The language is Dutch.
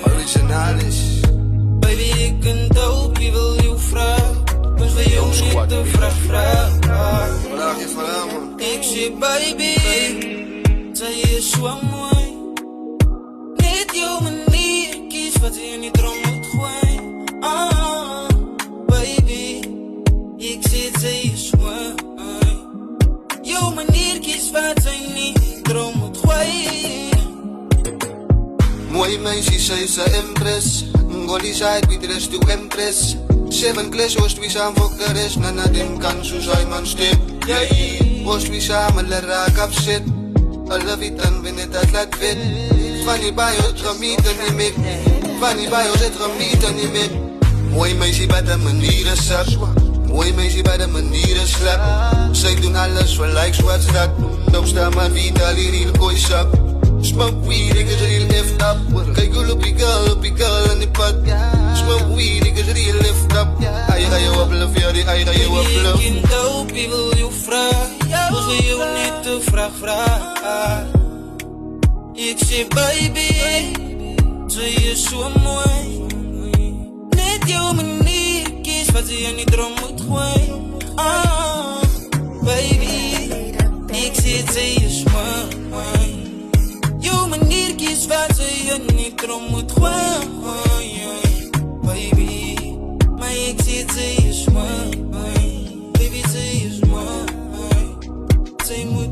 Originalis. Baby, ik ben dope, wie wil je vragen? Dus wil je niet de vraag vragen. Vraag je vraag, man. Ik zie baby, zij is zo mooi. Net jouw manier, kies wat je niet erom moet gooien. Baby, ik zit, zij is mooi. Jouw manier, kies wat je niet erom moet gooien. Mooi meisje, zij is een empress. Ngoli side, wie dress to empress. 7 clash, host wie samen fokker is. Nana dim kan zo zijn man stip. Host wie samen lera kap shit. Alle witan binnen het laat wit. Fanny bij ons gemieten niet meer. Fanny bij ons het gemieten niet meer. Mooi meisje bij de manieren sap. Mooi meisje bij de manieren slap. Zij doen alles voor likes, what's that? Doop staan maar wie al hier heel kooi sap. Smoke weed, ik is real lift up. Kijk hoe loop die girl in die pad. Smoke weed, ik is real lift up. Hij ga je opbluffen, ja die hij ga je opbluffen. Ik ben dope, wie wil je vragen? Dus wil je niet de vraag vragen. Ik zeg baby, zij is zo mooi. Net jouw manier, kies wat je niet erom moet gooien. Baby, ik zeg zij is mooi. Jouw manier, kies wat je niet erom moet gooien. Baby, maar ik zeg zij is mooi. Baby, zij is mooi. Zij moet